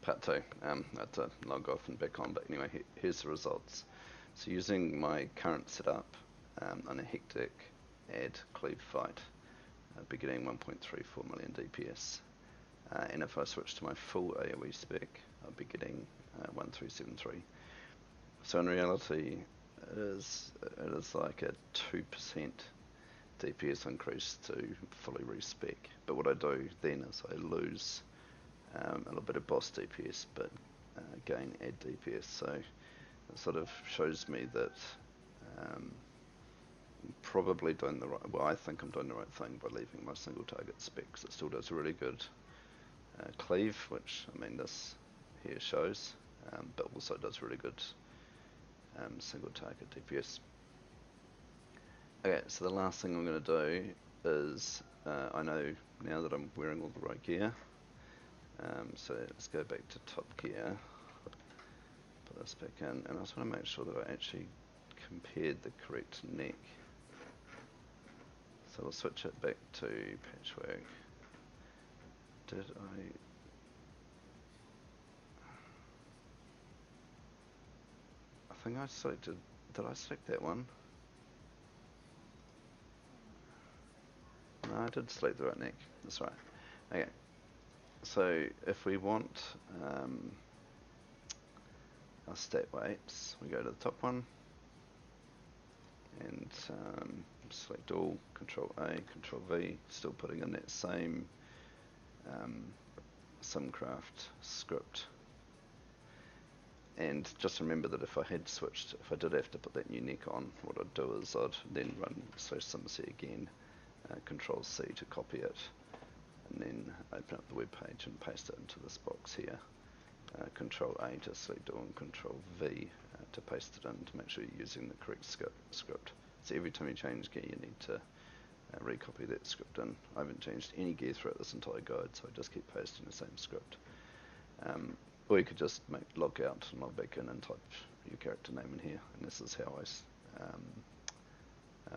part 2. I had to log off and back on, but anyway, here's the results. So using my current setup on a hectic add cleave fight, I'd be getting 1.34 million DPS. And if I switch to my full AoE spec, I'd be getting 1373. So in reality, it is like a 2% DPS increase to fully respec. But what I do then is I lose a little bit of boss DPS, but gain add DPS. So it sort of shows me that probably doing the right, well, I think I'm doing the right thing by leaving my single target spec, because it still does a really good cleave, which I mean this here shows, but also does really good single target DPS. Okay, so the last thing I'm going to do is, I know now that I'm wearing all the right gear, so let's go back to top gear, put this back in, and I just want to make sure that I actually compared the correct neck. So I'll switch it back to patchwork. Did I think I selected, did I select that one? No, I did select the right neck, that's right. Okay, so if we want our stat weights, we go to the top one, and select all, Control A, Control V, still putting in that same SimCraft script. And just remember that if I had switched, if I did have to put that new neck on, what I'd do is I'd then run /simc again, Control C to copy it, and then open up the web page and paste it into this box here. Control A to select all, and Control V to paste it in to make sure you're using the correct script. So every time you change gear, you need to recopy that script in. I haven't changed any gear throughout this entire guide, so I just keep pasting the same script. Or you could just log out and log back in and type your character name in here. And this is how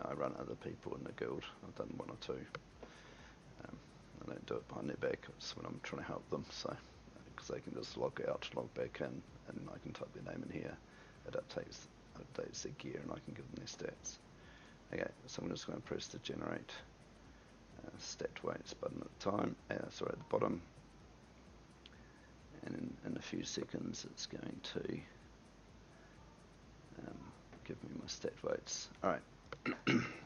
I run other people in the guild. I've done one or two. I don't do it behind their back. It's when I'm trying to help them. So because they can just log out, log back in, and I can type their name in here. It updates their gear, and I can give them their stats. Okay, so I'm just going to press the generate stat weights button at the time. Sorry, at the bottom. And in a few seconds it's going to give me my stat weights. Alright,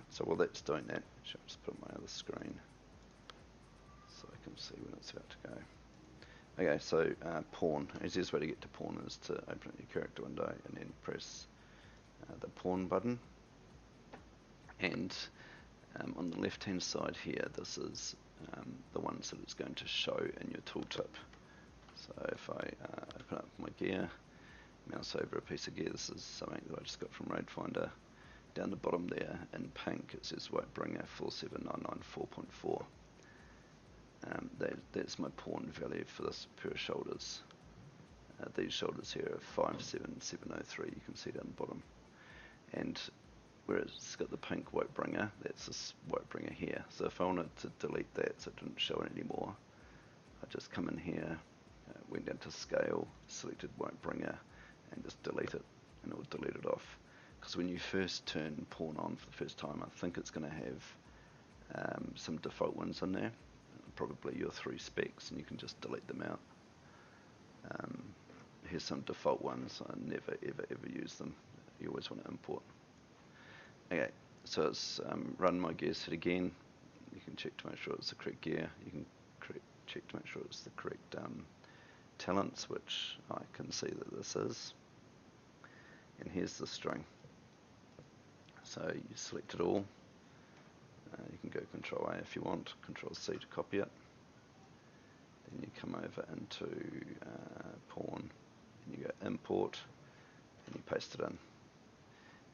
so while that's doing that, I'll just put on my other screen so I can see when it's about to go. Okay, so pawn. The easiest way to get to pawn is to open up your character window and then press the pawn button. And on the left hand side here, this is the ones that it's going to show in your tooltip. So if I open up my gear, mouse over a piece of gear, this is something that I just got from Raidfinder. Down the bottom there in pink it says Whitebringer 47994.4. That's my pawn value for this pair of shoulders. These shoulders here are 57703, you can see down the bottom. And where it's got the pink Whitebringer, that's this Whitebringer here. So if I wanted to delete that so it didn't show it anymore, I just come in here, went down to scale, selected Whitebringer, and just delete it, and it will delete it off. Because when you first turn pawn on for the first time, I think it's going to have some default ones in there, probably your 3 specs, and you can just delete them out. Here's some default ones. I never ever use them. You always want to import. Okay, so it's run my gear set again. You can check to make sure it's the correct gear. You can check to make sure it's the correct talents, which I can see that this is. And here's the string. So you select it all. You can go Control A if you want, Control C to copy it. Then you come over into pawn, and you go import, and you paste it in. And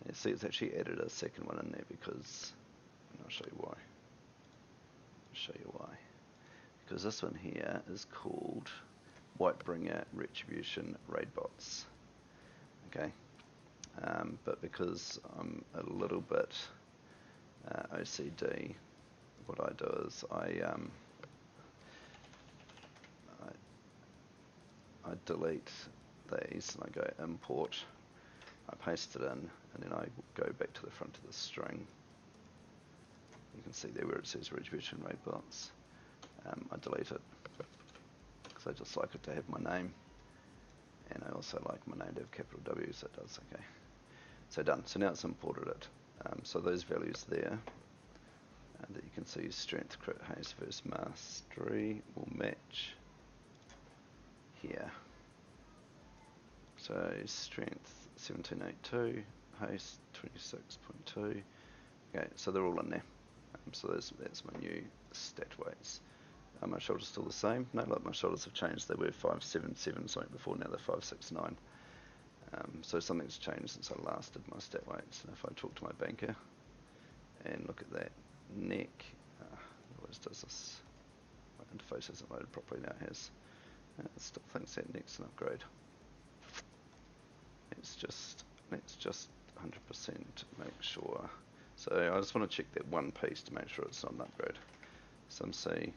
you see it's actually added a second one in there because, and I'll show you why. Because this one here is called Whitebringer Retribution Raidbots. Okay, but because I'm a little bit OCD, what I do is I I delete these and I go import, I paste it in, and then I go back to the front of the string. You can see there where it says retribution raid bots. I delete it because I just like it to have my name, and I also like my name to have capital W, so it does. Okay, so done. So now it's imported it. So those values there that you can see, strength, crit, haste versus mastery, will match here. So strength 1782, haste 26.2. Okay, so they're all in there. So that's my new stat weights. My shoulders still the same? No, look, my shoulders have changed. They were 577 something before, now they're 569. So something's changed since I last did my stat weights. And if I talk to my banker and look at that neck, it always does this. My interface hasn't loaded properly, now it has. It still thinks that neck's an upgrade. Let's just 100% make sure. So I just want to check that one piece to make sure it's not an upgrade. So I'm saying,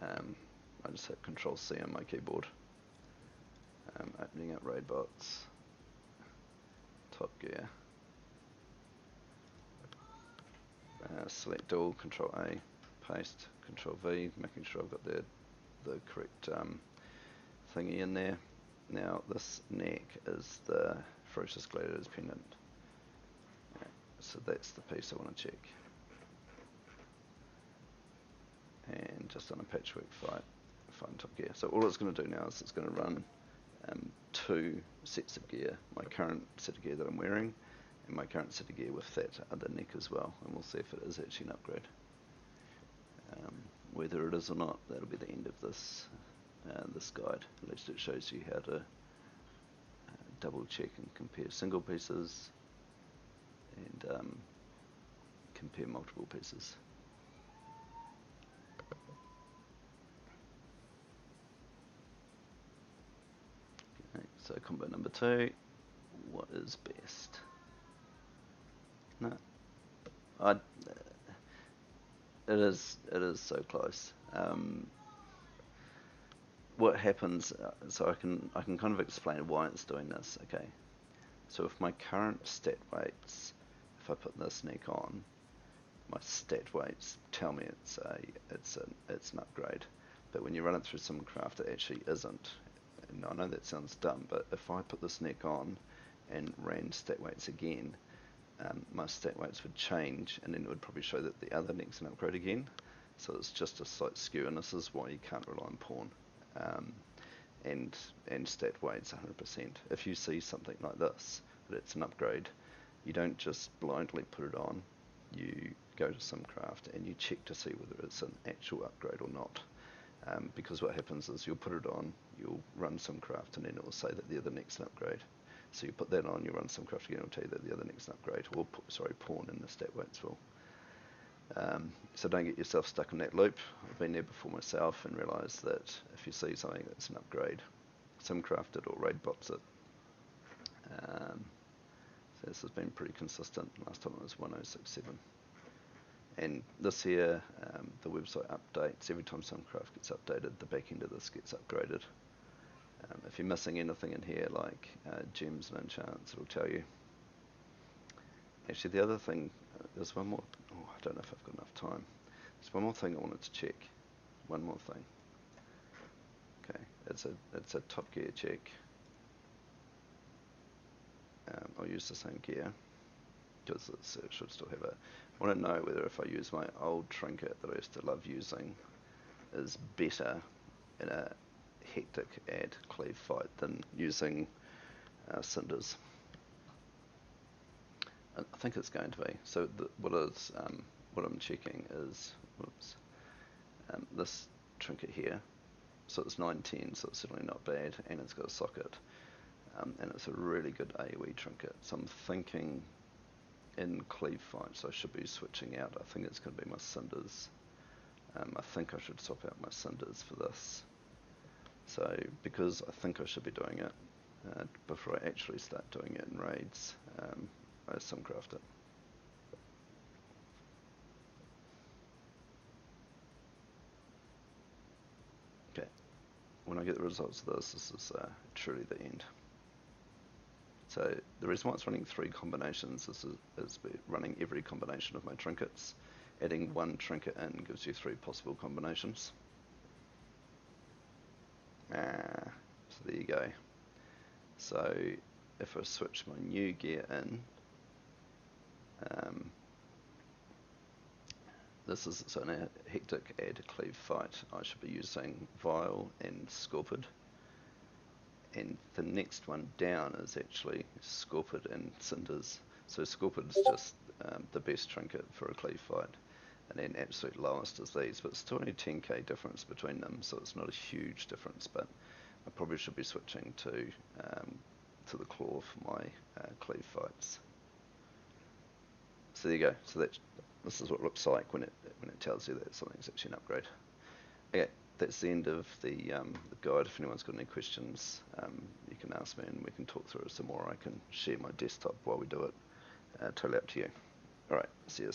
I just hit Control C on my keyboard. Opening up raid bots, Top Gear, select all, Control A, paste, Control V, making sure I've got the correct thingy in there. Now this neck is the Ferocious Gladiator's pendant. Yeah, so that's the piece I want to check. And just on a patchwork fight Top Gear. So all it's going to do now is it's going to run 2 sets of gear, my current set of gear that I'm wearing and my current set of gear with that other neck as well, and we'll see if it is actually an upgrade. Whether it is or not, that'll be the end of this this guide. At least it shows you how to double check and compare single pieces and compare multiple pieces. So combo number 2, what is best? No, it is so close. What happens? So I can kind of explain why it's doing this. Okay, so if my current stat weights, if I put this neck on, my stat weights tell me it's an upgrade. But when you run it through SimulationCraft, it actually isn't. And I know that sounds dumb, but if I put this neck on and ran stat weights again, my stat weights would change, and then it would probably show that the other neck's an upgrade again. So it's just a slight skew, and this is why you can't rely on pawn and stat weights 100%. If you see something like this, that it's an upgrade, you don't just blindly put it on. You go to SimulationCraft and you check to see whether it's an actual upgrade or not. Because what happens is you'll put it on, you'll run SimulationCraft, and then it will say that the other neck's an upgrade. So you put that on, you run SimulationCraft again, it'll tell you that the other neck's an upgrade, or pawn in the stat weights will. So don't get yourself stuck in that loop. I've been there before myself and realised that if you see something that's an upgrade, SimulationCraft it or raid bots it. So this has been pretty consistent. Last time it was 1067. And this here, the website updates. Every time SimulationCraft gets updated, the back end of this gets upgraded. If you're missing anything in here, like gems and enchants, it'll tell you. Actually, the other thing, there's one more. Oh, I don't know if I've got enough time. There's one more thing I wanted to check. One more thing. Okay, it's a Top Gear check. I'll use the same gear because it should still have a. I want to know whether if I use my old trinket that I used to love using is better in a hectic add cleave fight than using cinders. I think it's going to be. So what I'm checking is, whoops, this trinket here. So it's 910, so it's certainly not bad, and it's got a socket, and it's a really good AoE trinket. So I'm thinking in cleave fights I should be switching out. I think it's going to be my cinders. I think I should swap out my cinders for this. So because I think I should be doing it before I actually start doing it in raids, I SimulationCraft it. Okay, when I get the results of this is truly the end. So the reason why it's running 3 combinations is running every combination of my trinkets. Adding 1 trinket in gives you 3 possible combinations. So there you go. So if I switch my new gear in, this is, so in a hectic add cleave fight, I should be using Vile and Scorpid. And the next one down is actually Scorpid and Cinders. So Scorpid is just the best trinket for a cleave fight. And then absolute lowest is these, but it's still only 10k difference between them, so it's not a huge difference, but I probably should be switching to the claw for my cleave fights. So there you go. So this is what it looks like when it tells you that something's actually an upgrade. Okay, that's the end of the guide. If anyone's got any questions, you can ask me and we can talk through it some more. I can share my desktop while we do it. Totally up to you. All right, see you.